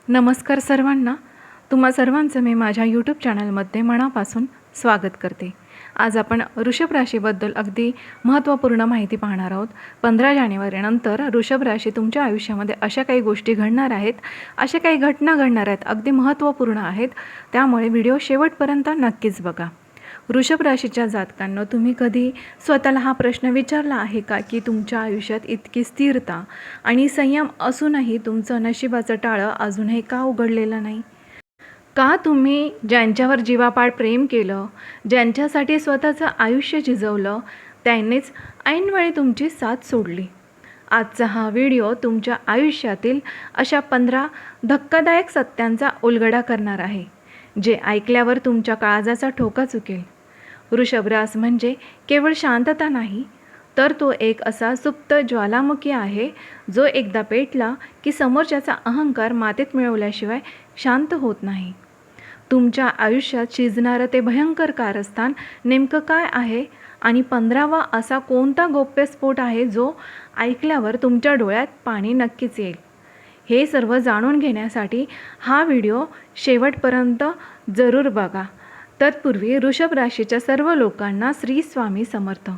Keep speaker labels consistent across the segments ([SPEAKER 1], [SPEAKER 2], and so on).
[SPEAKER 1] नमस्कार सर्वांना. तुम्हा सर्वांचं मी माझ्या यूट्यूब चॅनलमध्ये मनापासून स्वागत करते. आज आपण वृषभ राशीबद्दल अगदी महत्त्वपूर्ण माहिती पाहणार आहोत. 15 जानेवारीनंतर वृषभ राशी तुमच्या आयुष्यामध्ये अशा काही गोष्टी घडणार आहेत, अशा काही घटना घडणार आहेत, अगदी महत्त्वपूर्ण आहेत. त्यामुळे व्हिडिओ शेवटपर्यंत नक्कीच बघा. वृषभ राशीच्या जातकांना तुम्ही कधी स्वतःला हा प्रश्न विचारला आहे का की तुमच्या आयुष्यात इतकी स्थिरता आणि संयम असूनही तुमचं नशिबाचं टाळं अजूनही का उघडलेलं नाही? का तुम्ही ज्यांच्यावर जीवापाड प्रेम केलं, ज्यांच्यासाठी स्वतःचं आयुष्य झिजवलं, त्यांनीच ऐनवेळी तुमची साथ सोडली? आजचा हा व्हिडिओ तुमच्या आयुष्यातील अशा 15 धक्कादायक सत्यांचा उलगडा करणार आहे, जे ऐकल्यावर तुमच्या काळजाचा ठोका चुकेल. वृषभ रास म्हणजे केवळ शांतता नाही, तर तो एक असा सुप्त ज्वालामुखी आहे, जो एकदा पेटला की समोरच्याचा अहंकार मातीत मिळवल्याशिवाय शांत होत नाही. तुमच्या आयुष्यात शिजणारं ते भयंकर कारस्थान नेमकं काय आहे आणि 15वा असा कोणता गौप्यस्फोट आहे जो ऐकल्यावर तुमच्या डोळ्यात पाणी नक्कीच येईल? हे सर्व जाणून घेण्यासाठी हा व्हिडिओ शेवटपर्यंत जरूर बघा. तत्पूर्वी वृषभ राशीच्या सर्व लोकांना श्री स्वामी समर्थ.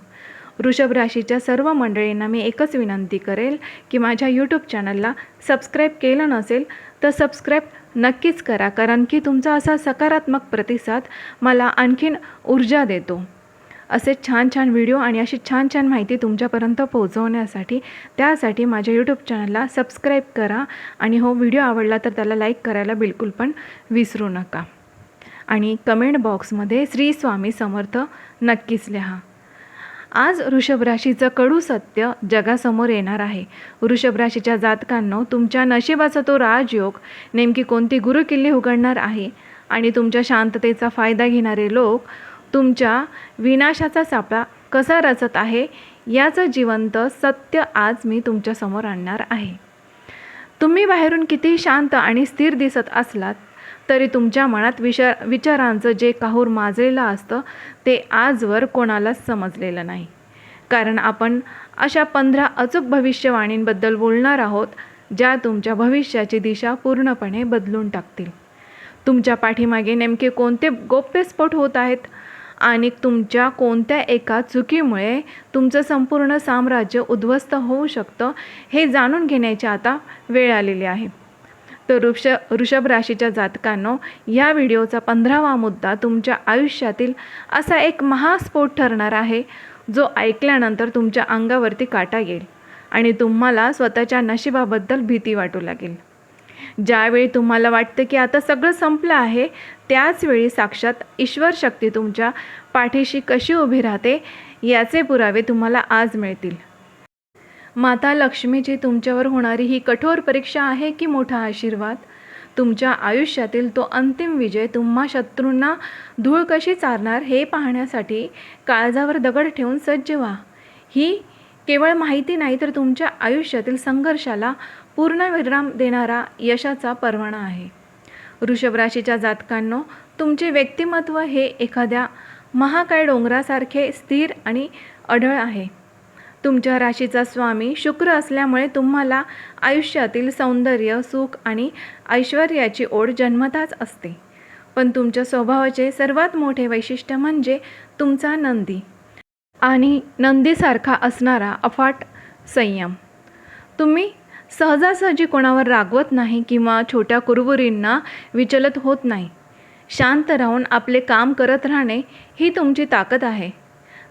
[SPEAKER 1] वृषभ राशीच्या सर्व मंडळींना मी एकच विनंती करेल की माझ्या यूट्यूब चॅनलला सबस्क्राईब केलं नसेल तर सबस्क्राईब नक्कीच करा, कारण की तुमचा असा सकारात्मक प्रतिसाद मला आणखीन ऊर्जा देतो. असे छान छान व्हिडिओ आणि अशी छान छान माहिती तुमच्यापर्यंत पोहोचवण्यासाठी त्यासाठी माझ्या यूट्यूब चॅनलला सबस्क्राईब करा. आणि हो, व्हिडिओ आवडला तर त्याला लाईक करायला बिलकुल पण विसरू नका. आणि कमेंट बॉक्समध्ये श्री स्वामी समर्थ नक्कीच लिहा. आज वृषभ राशीचं कडू सत्य जगासमोर येणार आहे. वृषभ राशीच्या जातकांनो, तुमच्या नशिबाचा तो राजयोग नेमकी कोणती गुरुकिल्ली उघडणार आहे आणि तुमच्या शांततेचा फायदा घेणारे लोक तुमच्या विनाशाचा सापळा कसा रचत आहे याचं जिवंत सत्य आज मी तुमच्यासमोर आणणार आहे. तुम्ही बाहेरून कितीही शांत आणि स्थिर दिसत असलात तरी तुमच्या मनात विचारांचं जे काहूर माजलेलं असतं ते आजवर कोणालाच समजलेलं नाही. कारण आपण अशा 15 अचूक भविष्यवाणींबद्दल बोलणार आहोत, ज्या तुमच्या भविष्याची दिशा पूर्णपणे बदलून टाकतील. तुमच्या पाठीमागे नेमके कोणते गौप्यस्फोट होत आहेत आणि तुमच्या कोणत्या एका चुकीमुळे तुमचं संपूर्ण साम्राज्य उद्ध्वस्त होऊ शकतं हे जाणून घेण्याची आता वेळ आलेली आहे. तर वृषभ राशीच्या जातकांनो, या व्हिडिओचा 15वा मुद्दा तुमच्या आयुष्यातील असा एक महास्फोट ठरणार आहे, जो ऐकल्यानंतर तुमच्या अंगावरती काटा येईल आणि तुम्हाला स्वतःच्या नशिबाबद्दल भीती वाटू लागेल. ज्यावेळी तुम्हाला वाटतं की आता सगळं संपलं आहे, त्याचवेळी साक्षात ईश्वर शक्ती तुमच्या पाठीशी कशी उभी राहते याचे पुरावे तुम्हाला आज मिळतील. माता लक्ष्मीची तुमच्यावर होणारी ही कठोर परीक्षा आहे की मोठा आशीर्वाद? तुमच्या आयुष्यातील तो अंतिम विजय तुम्हा शत्रूंना धूळ कशी चारणार हे पाहण्यासाठी काळजावर दगड ठेवून सज्ज व्हा. ही केवळ माहिती नाही, तर तुमच्या आयुष्यातील संघर्षाला पूर्णविराम देणारा यशाचा परवाना आहे. वृषभ राशीच्या जातकांनो, तुमचे व्यक्तिमत्व हे एखाद्या महाकाय डोंगरासारखे स्थिर आणि अढळ आहे. तुमच्या राशीचा स्वामी शुक्र असल्यामुळे तुम्हाला आयुष्यातील सौंदर्य, सुख आणि ऐश्वर्याची ओढ जन्मताच असते. पण तुमच्या स्वभावाचे सर्वात मोठे वैशिष्ट्य म्हणजे तुमचा नंदी आणि नंदीसारखा असणारा अफाट संयम. तुम्ही सहजासहजी कोणावर रागवत नाही किंवा छोट्या कुरबुरींना विचलित होत नाही. शांत राहून आपले काम करत राहणे ही तुमची ताकद आहे.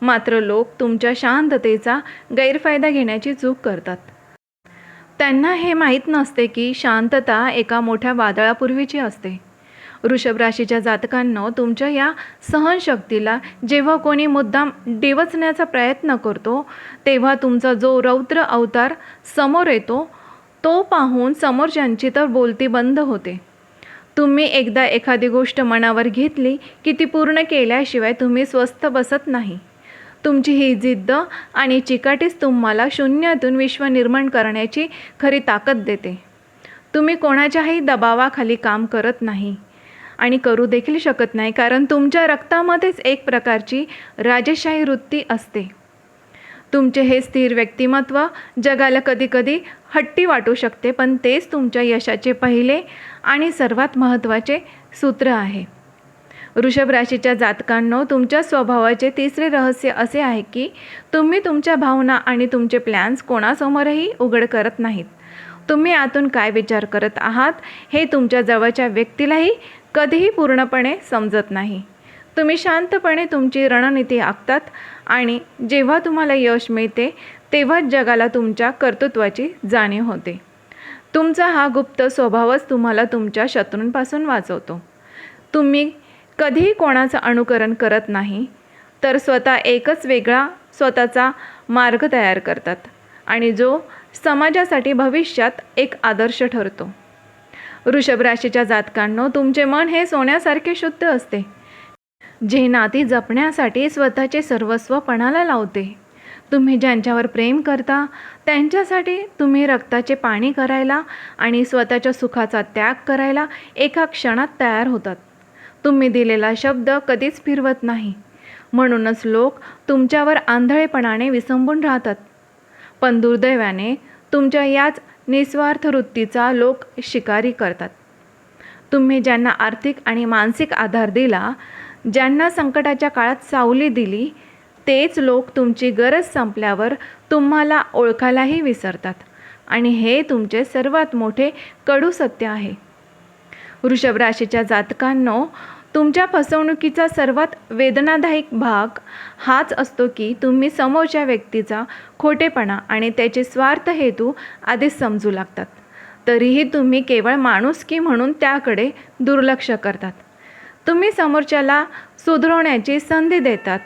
[SPEAKER 1] मात्र लोक तुमच्या शांततेचा गैरफायदा घेण्याची चूक करतात. त्यांना हे माहीत नसते की शांतता एका मोठ्या वादळापूर्वीची असते. वृषभ राशीच्या जातकांनो, तुमच्या या सहनशक्तीला जेव्हा कोणी मुद्दाम डिवचण्याचा प्रयत्न करतो, तेव्हा तुमचा जो रौद्र अवतार समोर येतो तो पाहून समोरच्यांची तर बोलती बंद होते. तुम्ही एकदा एखादी गोष्ट मनावर घेतली की ती पूर्ण केल्याशिवाय तुम्ही स्वस्थ बसत नाही. तुमची ही जिद्द आणि चिकाटीच तुम्हाला शून्यातून विश्व निर्माण करण्याची खरी ताकद देते. तुम्ही कोणाच्याही दबावाखाली काम करत नाही आणि करू देखील शकत नाही, कारण तुमच्या रक्तामध्येच एक प्रकारची राजेशाही वृत्ती असते. तुमचे हे स्थिर व्यक्तिमत्व जगाला कधीकधी हट्टी वाटू शकते, पण तेच तुमच्या यशाचे पहिले आणि सर्वात महत्त्वाचे सूत्र आहे. वृषभ राशीच्या जातकांनो, तुमच्या स्वभावाचे तिसरे रहस्य असे आहे की तुम्ही तुमच्या भावना आणि तुमचे प्लॅन्स कोणासमोरही उघड करत नाहीत. तुम्ही आतून काय विचार करत आहात हे तुमच्या जवळच्या व्यक्तीलाही कधीही पूर्णपणे समजत नाही. तुम्ही शांतपणे तुमची रणनीती आखतात आणि जेव्हा तुम्हाला यश मिळते तेव्हाच जगाला तुमच्या कर्तृत्वाची जाणीव होते. तुमचा हा गुप्त स्वभावच तुम्हाला तुमच्या शत्रूंपासून वाचवतो. तुम्ही कधीही कोणाचं अनुकरण करत नाही, तर स्वतः एकच वेगळा स्वतःचा मार्ग तयार करतात आणि जो समाजासाठी भविष्यात एक आदर्श ठरतो. वृषभ राशीच्या जातकांनो, तुमचे मन हे सोन्यासारखे शुद्ध असते, जे नाती जपण्यासाठी स्वतःचे सर्वस्व पणाला लावते. तुम्ही ज्यांच्यावर प्रेम करता त्यांच्यासाठी तुम्ही रक्ताचे पाणी करायला आणि स्वतःच्या सुखाचा त्याग करायला एका क्षणात तयार होतात. तुम्ही दिलेला शब्द कधीच फिरवत नाही, म्हणूनच लोक तुमच्यावर आंधळेपणाने विसंबून राहतात. पण दुर्दैवाने तुमच्या याच निस्वार्थ वृत्तीचा लोक शिकारी करतात. तुम्ही ज्यांना आर्थिक आणि मानसिक आधार दिला, ज्यांना संकटाच्या काळात सावली दिली, तेच लोक तुमची गरज संपल्यावर तुम्हाला ओळखायलाही विसरतात आणि हे तुमचे सर्वात मोठे कडू सत्य आहे. वृषभ राशीच्या जातकांनो, तुमच्या फसवणुकीचा सर्वात वेदनादायक भाग हाच असतो की तुम्ही समोरच्या व्यक्तीचा खोटेपणा आणि त्याचे स्वार्थ हेतू आधीच समजू लागतात. तरीही तुम्ही केवळ माणुसकी म्हणून त्याकडे दुर्लक्ष करतात. तुम्ही समोरच्याला सुधारण्याची संधी देतात,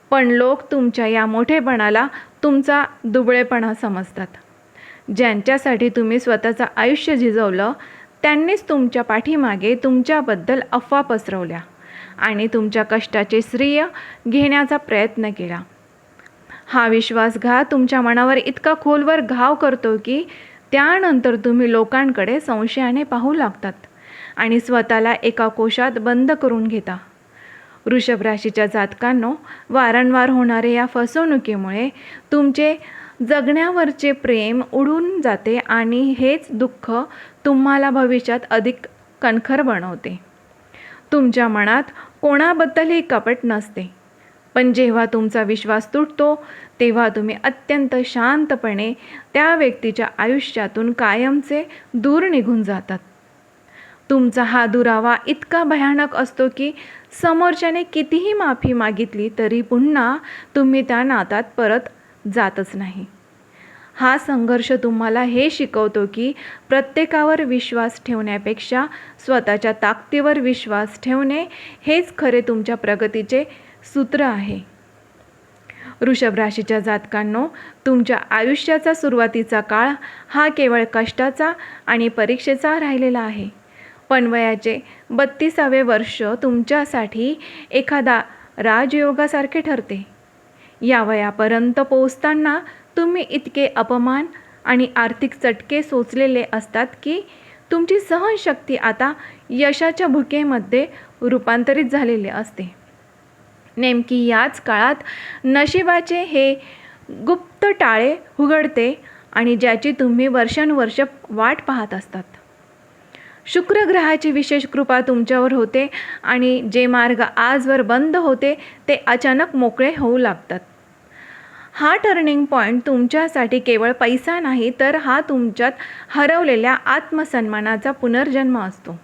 [SPEAKER 1] पण लोक तुमच्या या मोठेपणाला तुमचा दुबळेपणा समजतात. ज्यांच्यासाठी तुम्ही स्वतःचं आयुष्य झिजवलं त्यांनीच तुमच्या पाठीमागे तुमच्याबद्दल अफवा पसरवल्या आणि तुमच्या कष्टाचे श्रेय घेण्याचा प्रयत्न केला. हा विश्वासघात तुमच्या मनावर इतका खोलवर घाव करतो की त्यानंतर तुम्ही लोकांकडे संशयाने पाहू लागतात आणि स्वतःला एका कोशात बंद करून घेता. वृषभ राशीच्या जातकांनो, वारंवार होणाऱ्या या फसवणुकीमुळे तुमचे जगण्यावरचे प्रेम उडून जाते आणि हेच दुःख तुम्हाला भविष्यात अधिक कणखर बनवते. तुमच्या मनात कोणाबद्दलही कपट नसते, पण जेव्हा तुमचा विश्वास तुटतो तेव्हा तुम्ही अत्यंत शांतपणे त्या व्यक्तीच्या आयुष्यातून कायमचे दूर निघून जातात. तुमचा हा दुरावा इतका भयानक असतो की समोरच्याने कितीही माफी मागितली तरी पुन्हा तुम्ही त्या नात्यात परत जातच नाही. हा संघर्ष तुम्हाला हे शिकवतो की प्रत्येकावर विश्वास ठेवण्यापेक्षा स्वतःच्या ताकदीवर विश्वास ठेवणे हेच खरे तुमच्या प्रगतीचे सूत्र आहे. वृषभ राशीच्या जातकांनो, तुमच्या आयुष्याचा सुरुवातीचा काळ हा केवळ कष्टाचा आणि परीक्षेचा राहिलेला आहे, पण वयाचे 32वे वर्ष तुमच्यासाठी एखादा राजयोगासारखे ठरते. या वयापर्यंत पोहोचताना तुम्ही इतके अपमान आणि आर्थिक चटके सोचलेले असतात की तुमची सहनशक्ती आता यशाच्या भुकेमध्ये रूपांतरित झालेली असते. नेमकी याच काळात नशिबाचे हे गुप्त टाळे उघडते आणि ज्याची तुम्ही वर्षानुवर्ष वाट पाहत असतात. शुक्र ग्रहाची विशेष कृपा तुमच्यावर होते आणि जे मार्ग आजवर बंद होते ते अचानक मोकळे होऊ लागतात. हा टर्निंग पॉईंट तुमच्यासाठी केवळ पैसा नाही, तर हा तुमच्यात हरवलेल्या आत्मसन्मानाचा पुनर्जन्म असतो.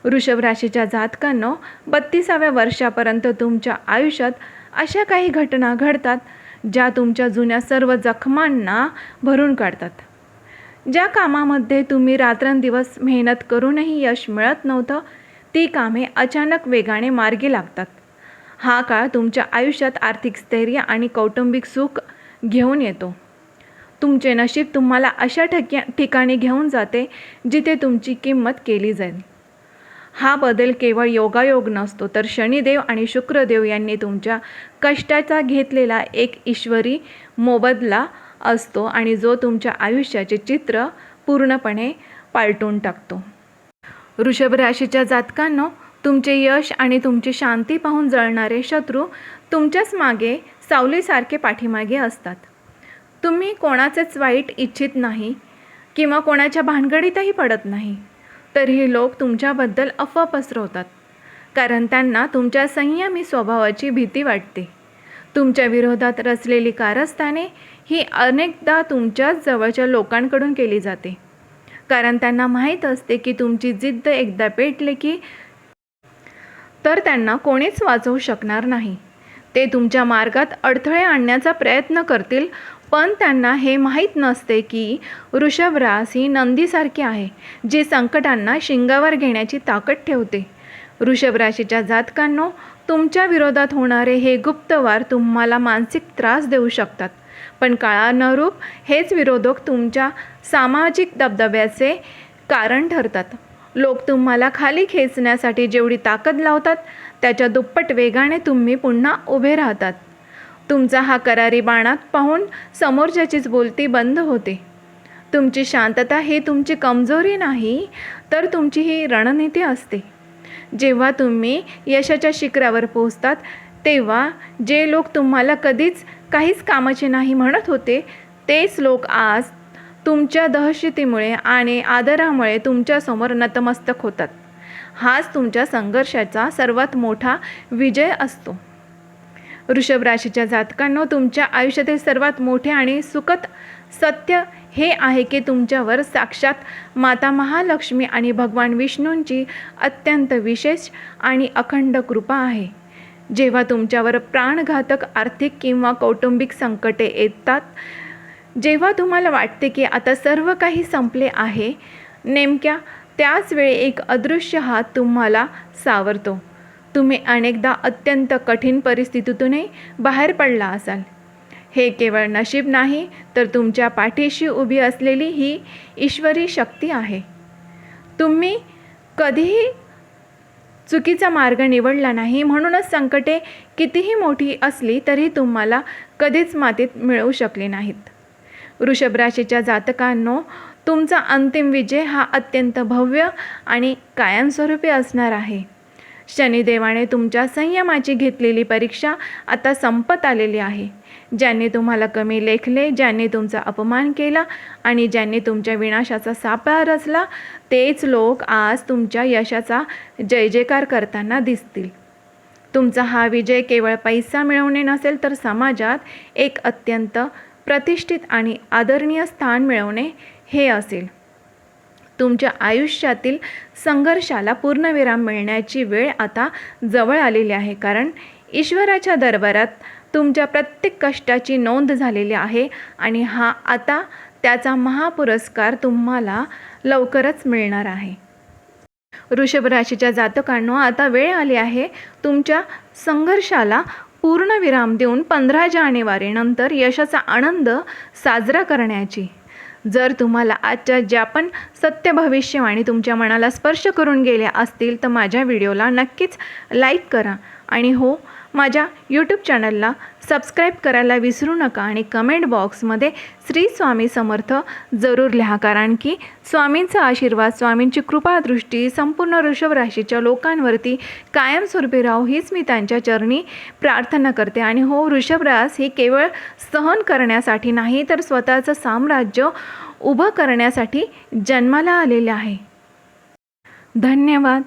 [SPEAKER 1] वृषभ राशीच्या जातकांनो, 32व्या वर्षापर्यंत तुमच्या आयुष्यात अशा काही घटना घडतात ज्या तुमच्या जुन्या सर्व जखमांना भरून काढतात. ज्या कामामध्ये तुम्ही रात्रंदिवस मेहनत करूनही यश मिळत नव्हतं, ती कामे अचानक वेगाने मार्गी लागतात. हा काळ तुमच्या आयुष्यात आर्थिक स्थैर्य आणि कौटुंबिक सुख घेऊन येतो. तुमचे नशीब तुम्हाला अशा ठिकाणी घेऊन जाते जिथे तुमची किंमत केली जाईल. हा बदल केवळ योगायोग नसतो, तर शनिदेव आणि शुक्रदेव यांनी तुमच्या कष्टाचा घेतलेला एक ईश्वरी मोबदला असतो आणि जो तुमच्या आयुष्याचे चित्र पूर्णपणे पालटून टाकतो. वृषभ राशीच्या जातकांनो, तुमचे यश आणि तुमची शांती पाहून जळणारे शत्रू तुमच्याच मागे सावलीसारखे पाठीमागे असतात. तुम्ही कोणाचेच वाईट इच्छित नाही किंवा कोणाच्या भानगडीतही पडत नाही, तरीही लोक तुमच्याबद्दल अफवा पसरवतात, कारण त्यांना तुमच्या संयमी स्वभावाची भीती वाटते. तुमच्या विरोधात रचलेली कारस्थाने ही अनेकदा तुमच्याच जवळच्या लोकांकडून केली जाते, कारण त्यांना माहीत असते की तुमची जिद्द एकदा पेटली की तर त्यांना कोणीच वाचवू शकणार नाही. ते तुमच्या मार्गात अडथळे आणण्याचा प्रयत्न करतील, पण त्यांना हे माहीत नसते की वृषभ रास ही नंदीसारखी आहे, जी संकटांना शिंगावर घेण्याची ताकद ठेवते. वृषभ राशीच्या जातकांनो, तुमच्या विरोधात होणारे हे गुप्तवार तुम्हाला मानसिक त्रास देऊ शकतात, पण काळानुरूप हेच विरोधक तुमच्या सामाजिक दबदब्याचे कारण ठरतात. लोक तुम्हाला खाली खेचण्यासाठी जेवढी ताकद लावतात, त्याच्या दुप्पट वेगाने तुम्ही पुन्हा उभे राहतात. तुमचा हा करारी बाणात पाहून समोरच्याचीच बोलती बंद होते. तुमची शांतता ही तुमची कमजोरी नाही, तर तुमची ही रणनीती असते. जेव्हा तुम्ही यशाच्या शिखरावर पोहोचतात, तेव्हा जे लोक तुम्हाला कधीच काहीच कामाचे नाही म्हणत होते, तेच लोक आज तुमच्या दहशतीमुळे आणि आदरामुळे तुमच्यासमोर नतमस्तक होतात. हाच तुमच्या संघर्षाचा सर्वात मोठा विजय असतो. वृषभ राशीच्या जातकांनो, तुमच्या आयुष्यातील सर्वात मोठे आणि सुखद सत्य हे आहे की तुमच्यावर साक्षात माता महालक्ष्मी आणि भगवान विष्णूंची अत्यंत विशेष आणि अखंड कृपा आहे. जेव्हा तुमच्यावर प्राणघातक आर्थिक किंवा कौटुंबिक संकटे येतात, जेव्हा तुम्हाला वाटते की आता सर्व काही संपले आहे, नेमक्या त्याच वेळी एक अदृश्य हात तुम्हाला सावरतो. तुम्ही अनेकदा अत्यंत कठीण परिस्थितीतूनही बाहेर पडला असाल. हे केवळ नशीब नाही, तर तुमच्या पाठीशी उभी असलेली ही ईश्वरी शक्ती आहे. तुम्ही कधीही चुकीचा मार्ग निवडला नाही, म्हणूनच संकटे कितीही मोठी असली तरी तुम्हाला कधीच मातीत मिळवू शकले नाहीत. वृषभ राशीच्या जातकांनो, तुमचा अंतिम विजय हा अत्यंत भव्य आणि कायमस्वरूपी असणार आहे. शनिदेवाने तुमच्या संयमाची घेतलेली परीक्षा आता संपत आलेली आहे. ज्यांनी तुम्हाला कमी लेखले, ज्यांनी तुमचा अपमान केला आणि ज्यांनी तुमच्या विनाशाचा सापळा रचला, तेच लोक आज तुमच्या यशाचा जय जयकार करताना दिसतील. तुमचा हा विजय केवळ पैसा मिळवणे नसेल, तर समाजात एक अत्यंत प्रतिष्ठित आणि आदरणीय स्थान मिळवणे हे असेल. तुमच्या आयुष्यातील संघर्षाला पूर्णविराम मिळण्याची वेळ आता जवळ आलेली आहे, कारण ईश्वराच्या दरबारात तुमच्या प्रत्येक कष्टाची नोंद झालेली आहे आणि आता त्याचा महापुरस्कार तुम्हाला लवकरच मिळणार आहे. वृषभ राशीच्या जातकांनो, आता वेळ आली आहे तुमच्या संघर्षाला पूर्णविराम देऊन 15 जानेवारीनंतर यशाचा आनंद साजरा करण्याची. जर तुम्हाला आजच्या ज्या पण सत्य भविष्यवाणी तुमच्या मनाला स्पर्श करून गेल्या असतील, तर माझ्या व्हिडिओला नक्कीच लाईक करा आणि हो, माझ्या यूट्यूब चॅनलला सबस्क्राईब करायला विसरू नका आणि कमेंट बॉक्समध्ये श्री स्वामी समर्थ जरूर लिहा, कारण की स्वामींचा आशीर्वाद, स्वामींची कृपादृष्टी संपूर्ण वृषभ राशीच्या लोकांवरती कायमस्वरूपी राहो, हीच मी त्यांच्या चरणी प्रार्थना करते. आणि हो, वृषभ रास ही केवळ सहन करण्यासाठी नाही, तर स्वतःचं साम्राज्य उभं करण्यासाठी जन्माला आलेले आहे. धन्यवाद.